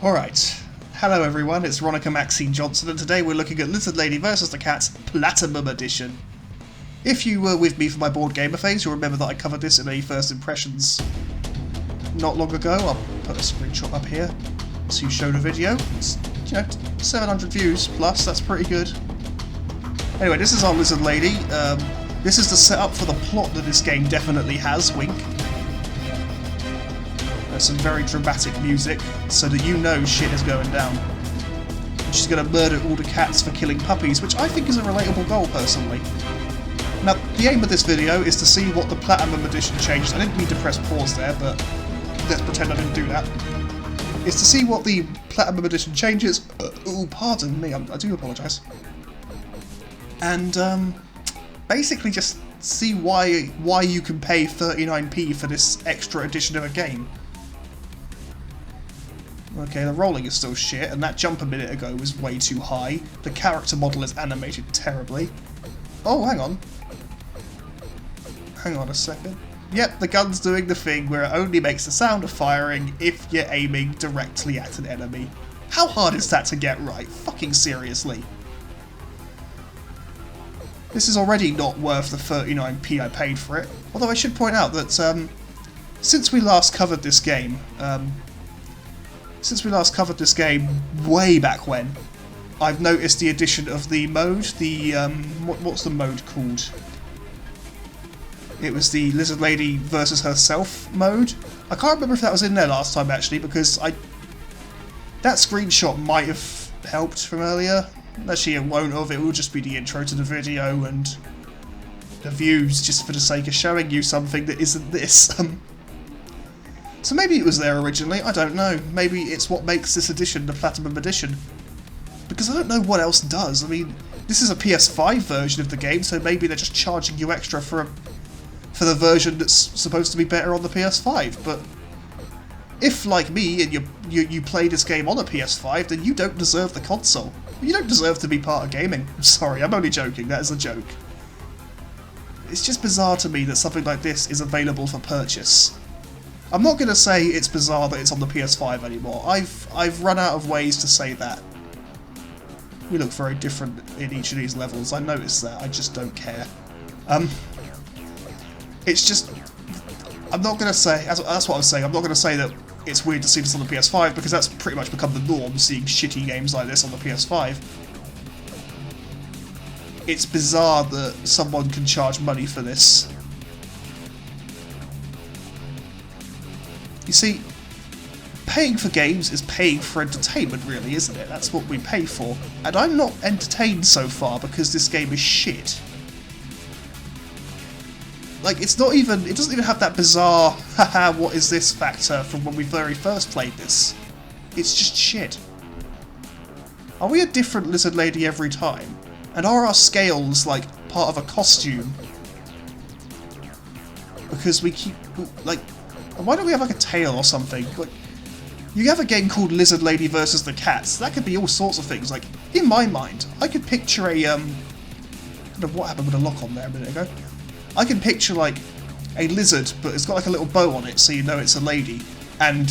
Alright, hello everyone, it's Ronica Maxine Johnson, and today we're looking at Lizard Lady vs. the Cats Platinum Edition. If you were with me for my board gamer phase, you'll remember that I covered this in a First Impressions not long ago. I'll put a screenshot up here to show the video. It's, 700 views plus, that's pretty good. Anyway, this is our Lizard Lady. This is the setup for the plot that this game definitely has, wink. There's some very dramatic music, so that you know shit is going down. And she's going to murder all the cats for killing puppies, which I think is a relatable goal, personally. Now, the aim of this video is to see what the Platinum Edition changed. I didn't mean to press pause there, but let's pretend I didn't do that. Is to see what the Platinum Edition changes. Oh, pardon me, I do apologise. And, basically just see why you can pay 39p for this extra edition of a game. Okay, the rolling is still shit, and that jump a minute ago was way too high. The character model is animated terribly. Oh, hang on. Hang on a second. Yep, the gun's doing the thing where it only makes the sound of firing if you're aiming directly at an enemy. How hard is that to get right? Fucking seriously. This is already not worth the 39p I paid for it. Although I should point out that since we last covered this game, way back when, I've noticed the addition of the mode, the, what's the mode called? It was the Lizard Lady versus herself mode. I can't remember if that was in there last time actually, because that screenshot might have helped from earlier. Actually it won't have, it will just be the intro to the video and the views just for the sake of showing you something that isn't this. So maybe it was there originally, I don't know. Maybe it's what makes this edition the Platinum Edition. Because I don't know what else does. I mean, this is a PS5 version of the game, so maybe they're just charging you extra for the version that's supposed to be better on the PS5. But if, like me, and you play this game on a PS5, then you don't deserve the console. You don't deserve to be part of gaming. I'm sorry, I'm only joking, that is a joke. It's just bizarre to me that something like this is available for purchase. I'm not going to say it's bizarre that it's on the PS5 anymore. I've run out of ways to say that. We look very different in each of these levels, I noticed that, I just don't care. It's just... I'm not going to say... That's what I was saying, I'm not going to say that it's weird to see this on the PS5, because that's pretty much become the norm, seeing shitty games like this on the PS5. It's bizarre that someone can charge money for this. You see, paying for games is paying for entertainment, really, isn't it? That's what we pay for. And I'm not entertained so far because this game is shit. Like, it doesn't even have that bizarre, haha, what is this factor from when we very first played this. It's just shit. Are we a different Lizard Lady every time? And are our scales, like, part of a costume? Because we keep, like... Why don't we have like a tail or something? Like, you have a game called Lizard Lady versus the Cats. That could be all sorts of things. Like, in my mind, I could picture a I don't know what happened with a lock on there a minute ago. I can picture like a lizard, but it's got like a little bow on it, so you know it's a lady. And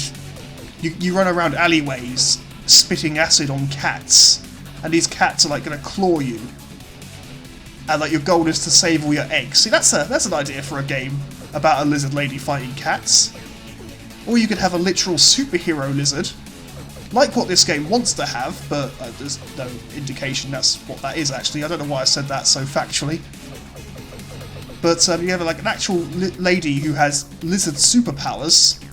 you run around alleyways spitting acid on cats, and these cats are like going to claw you. And like your goal is to save all your eggs. See, that's an idea for a game about a lizard lady fighting cats. Or you could have a literal superhero lizard, like what this game wants to have, but there's no indication that's what that is actually. I don't know why I said that so factually. But you have like an actual lady who has lizard superpowers,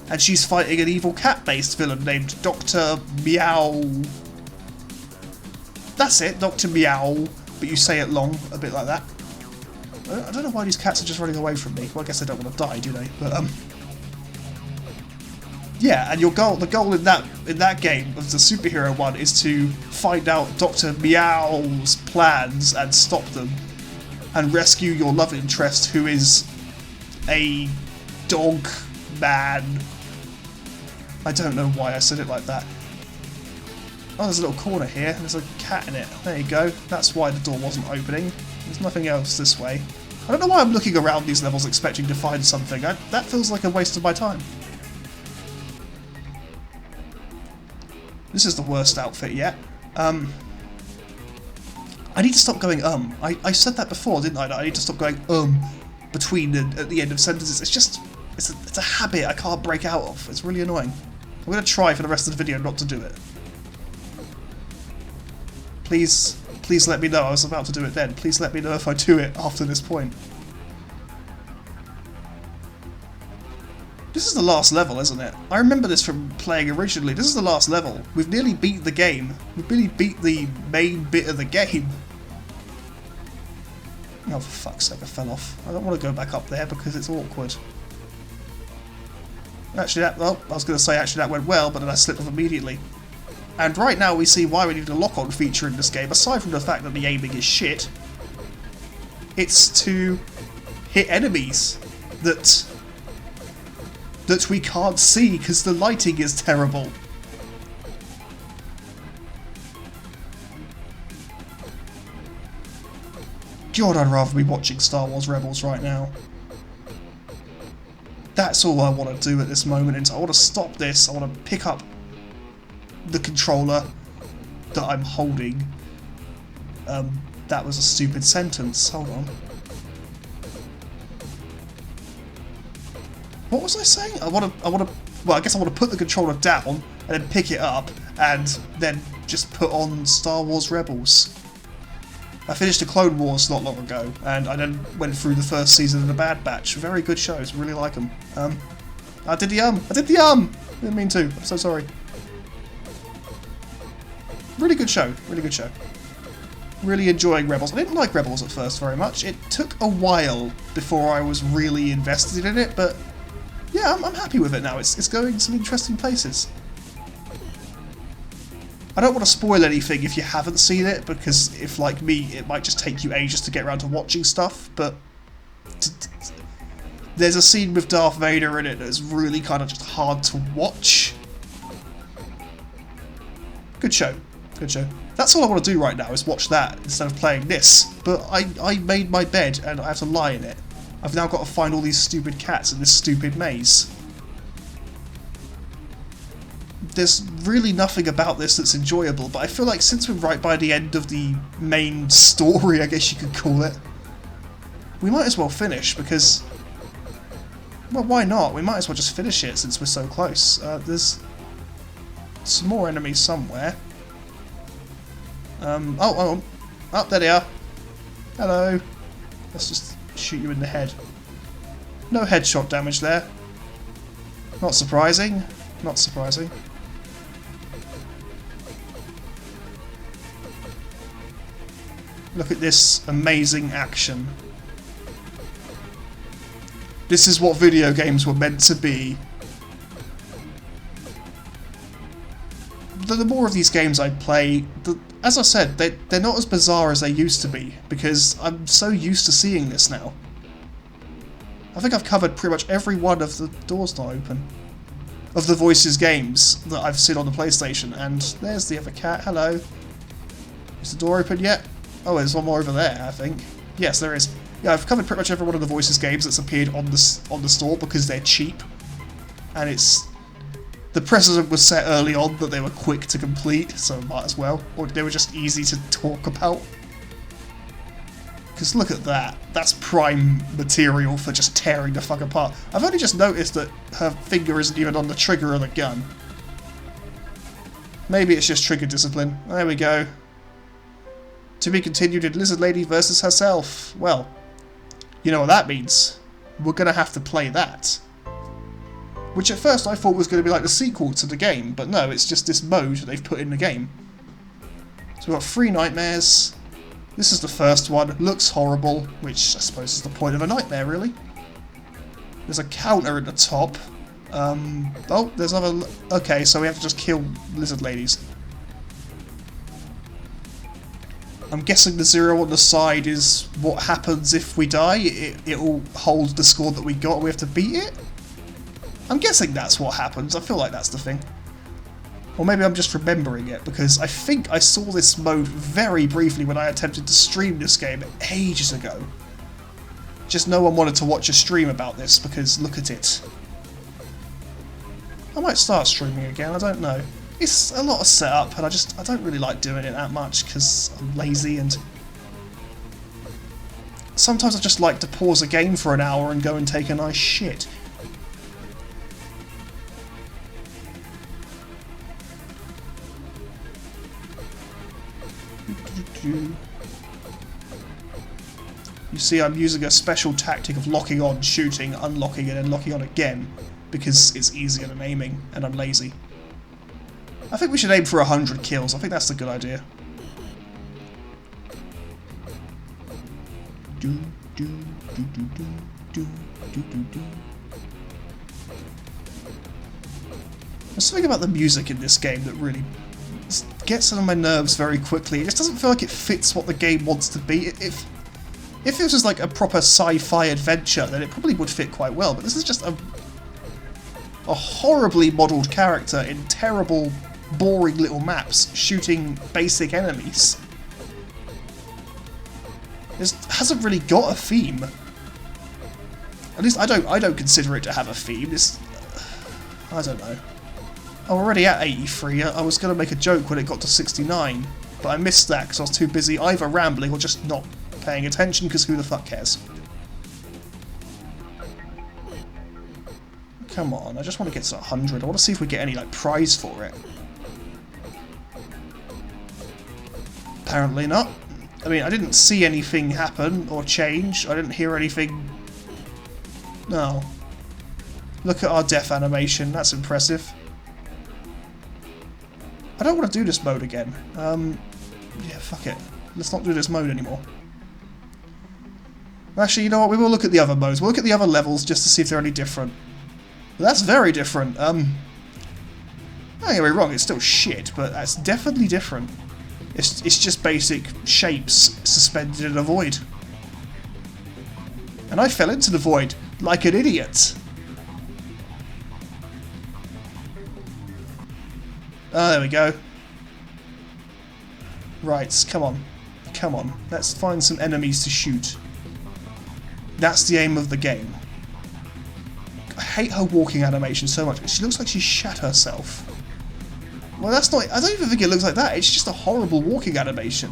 and she's fighting an evil cat-based villain named Dr. Meow. That's it, Dr. Meow, but you say it long, a bit like that. I don't know why these cats are just running away from me. Well, I guess they don't want to die, do they? But yeah, and the goal in that game of the superhero one is to find out Dr. Meow's plans and stop them, and rescue your love interest, who is a dog man. I don't know why I said it like that. Oh, there's a little corner here. There's a cat in it. There you go. That's why the door wasn't opening. There's nothing else this way. I don't know why I'm looking around these levels expecting to find something. That feels like a waste of my time. This is the worst outfit yet. I need to stop going I said that before, didn't I? I need to stop going between at the end of sentences. It's just it's a habit I can't break out of. It's really annoying. I'm going to try for the rest of the video not to do it. Please let me know. I was about to do it then. Please let me know if I do it after this point. This is the last level, isn't it? I remember this from playing originally. This is the last level. We've nearly beat the game. We've nearly beat the main bit of the game. Oh, for fuck's sake, I fell off. I don't want to go back up there because it's awkward. Actually, well, I was going to say actually that went well, but then I slipped off immediately. And right now we see why we need a lock-on feature in this game, aside from the fact that the aiming is shit. It's to hit enemies that we can't see because the lighting is terrible. God, I'd rather be watching Star Wars Rebels right now. That's all I want to do at this moment in time. I want to stop this. I want to pick up the controller that I'm holding. That was a stupid sentence. Hold on. What was I saying? Well, I guess I want to put the controller down and then pick it up and then just put on Star Wars Rebels. I finished the Clone Wars not long ago, and I then went through the first season of the Bad Batch. Very good shows, really like them. I did the Didn't mean to. I'm so sorry. Really good show. Really good show. Really enjoying Rebels. I didn't like Rebels at first very much. It took a while before I was really invested in it, but yeah, I'm happy with it now. It's going some interesting places. I don't want to spoil anything if you haven't seen it, because if, like me, it might just take you ages to get around to watching stuff, but there's a scene with Darth Vader in it that's really kind of just hard to watch. Good show. Good show. That's all I want to do right now, is watch that instead of playing this. But I made my bed and I have to lie in it. I've now got to find all these stupid cats in this stupid maze. There's really nothing about this that's enjoyable, but I feel like since we're right by the end of the main story, I guess you could call it, we might as well finish, because, well, why not? We might as well just finish it since we're so close. There's some more enemies somewhere. Oh, there they are. Hello. Let's just shoot you in the head. No headshot damage there. Not surprising. Not surprising. Look at this amazing action. This is what video games were meant to be. The more of these games I play, as I said, they're not as bizarre as they used to be, because I'm so used to seeing this now. I think I've covered pretty much every one of the doors not open of the Voices games that I've seen on the PlayStation, and there's the other cat. Hello. Is the door open yet? Oh, there's one more over there, I think. Yes, there is. Yeah, I've covered pretty much every one of the Voices games that's appeared on the store because they're cheap, and it's the precedent was set early on that they were quick to complete, so might as well, or they were just easy to talk about. Because look at that. That's prime material for just tearing the fuck apart. I've only just noticed that her finger isn't even on the trigger of the gun. Maybe it's just trigger discipline. There we go. To be continued in Lizard Lady versus herself. Well, you know what that means. We're going to have to play that. Which at first I thought was going to be like the sequel to the game, but no, it's just this mode they've put in the game. So we've got 3 nightmares. This is the first one. Looks horrible, which I suppose is the point of a nightmare, really. There's a counter at the top. Oh, there's other... Okay, so we have to just kill lizard ladies. I'm guessing the 0 on the side is what happens if we die. It'll hold the score that we got and we have to beat it? I'm guessing that's what happens. I feel like that's the thing. Or maybe I'm just remembering it, because I think I saw this mode very briefly when I attempted to stream this game ages ago. Just no one wanted to watch a stream about this, because look at it. I might start streaming again, I don't know. it's a lot of setup, and I don't really like doing it that much because I'm lazy, and sometimes I just like to pause a game for an hour and go and take a nice shit. You see, I'm using a special tactic of locking on, shooting, unlocking, and then locking on again, because it's easier than aiming, and I'm lazy. I think we should aim for 100 kills. I think that's a good idea. There's something about the music in this game that really gets on my nerves very quickly. It just doesn't feel like it fits what the game wants to be. If this was like a proper sci-fi adventure, then it probably would fit quite well, but this is just a horribly modelled character in terrible, boring little maps shooting basic enemies. It hasn't really got a theme. At least I don't consider it to have a theme. It's, I don't know. I'm already at 83. I was going to make a joke when it got to 69, but I missed that because I was too busy either rambling or just not paying attention, because who the fuck cares? Come on, I just want to get to 100. I want to see if we get any like prize for it. Apparently not. I mean, I didn't see anything happen or change. I didn't hear anything. No. Look at our death animation. That's impressive. I don't want to do this mode again. Yeah, fuck it. Let's not do this mode anymore. Actually, you know what? We will look at the other modes. We'll look at the other levels just to see if they're any different. But that's very different. Don't get me wrong, it's still shit, but that's definitely different. It's just basic shapes suspended in a void. And I fell into the void like an idiot. Oh, there we go. Right, come on. Come on. Let's find some enemies to shoot. That's the aim of the game. I hate her walking animation so much. She looks like she shat herself. Well, that's not... I don't even think it looks like that. It's just a horrible walking animation.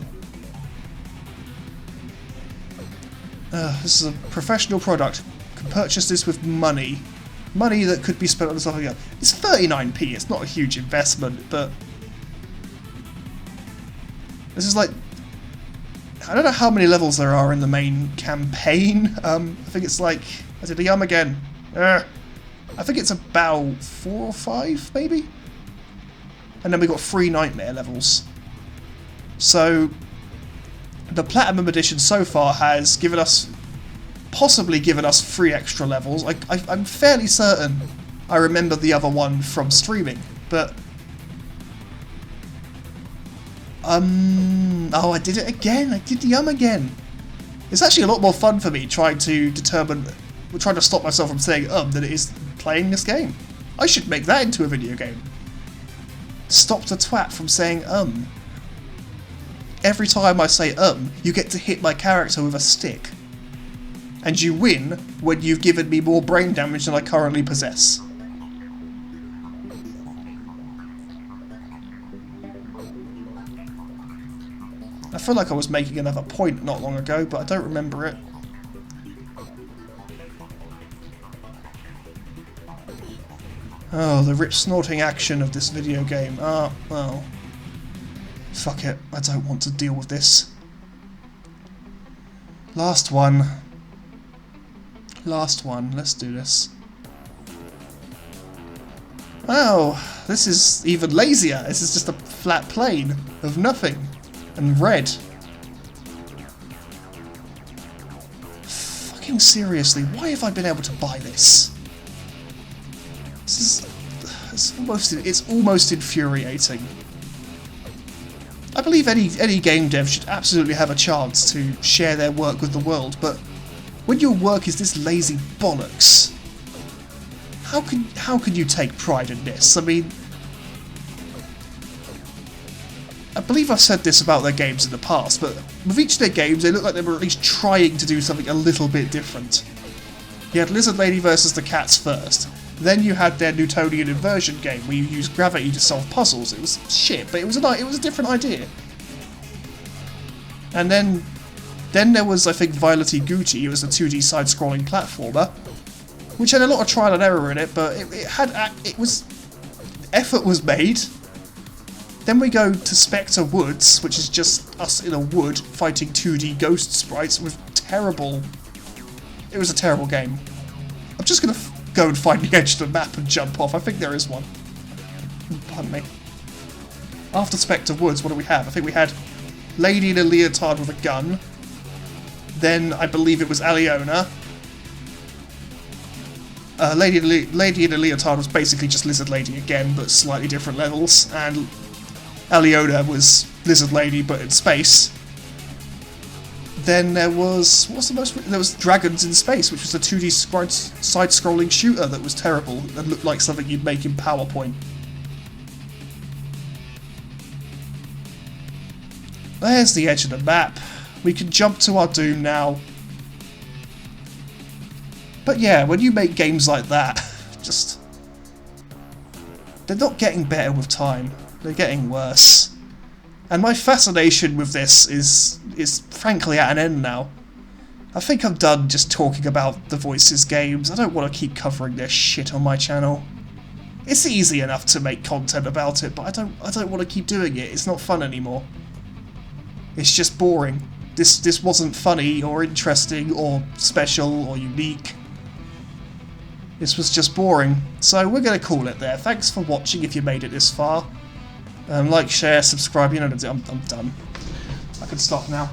This is a professional product. You can purchase this with money. Money that could be spent on something else. It's 39p. It's not a huge investment, but... This is like... I don't know how many levels there are in the main campaign. I think it's like... I did the again. I think it's about 4 or 5, maybe? And then we got 3 nightmare levels. So... The Platinum Edition so far has given us... possibly given us 3 extra levels. I'm fairly certain I remember the other one from streaming, but... Oh, I did it again. I did the again. It's actually a lot more fun for me trying to stop myself from saying than it is playing this game. I should make that into a video game. Stop the twat from saying Every time I say you get to hit my character with a stick. And you win when you've given me more brain damage than I currently possess. I feel like I was making another point not long ago, but I don't remember it. Oh, the rip snorting action of this video game. Ah, well. Fuck it, I don't want to deal with this. Last one. Last one, let's do this. Oh, this is even lazier. This is just a flat plane of nothing. And red. Fucking seriously, why have I been able to buy this? It's almost infuriating. I believe any game dev should absolutely have a chance to share their work with the world, but when your work is this lazy bollocks, how can you take pride in this? I mean, I believe I've said this about their games in the past, but with each of their games, they look like they were at least trying to do something a little bit different. You had Lizard Lady versus the Cats first, Then you had their Newtonian inversion game, where you used gravity to solve puzzles. It was shit, but it was a different idea. And then there was, I think, Violet Guti. It was a 2D side-scrolling platformer, which had a lot of trial and error in it, but effort was made. Then we go to Spectre Woods, which is just us in a wood fighting 2D ghost sprites with terrible... It was a terrible game. I'm just going to go and find the edge of the map and jump off. I think there is one. Pardon me. After Spectre Woods, what do we have? I think we had Lady in a Leotard with a gun. Then I believe it was Aliona. Lady in a Leotard was basically just Lizard Lady again, but slightly different levels. And Aliona was Lizard Lady, but in space. Then there was... There was Dragons in Space, which was a 2D side-scrolling shooter that was terrible and looked like something you'd make in PowerPoint. There's the edge of the map. We can jump to our doom now. But yeah, when you make games like that, just... They're not getting better with time. They're getting worse. And my fascination with this is frankly at an end now. I think I'm done just talking about the Voices games. I don't want to keep covering their shit on my channel. It's easy enough to make content about it, but I don't want to keep doing it. It's not fun anymore. It's just boring. This wasn't funny or interesting or special or unique. This was just boring. So we're going to call it there. Thanks for watching if you made it this far. Like, share, subscribe, you know, I'm done. I can stop now.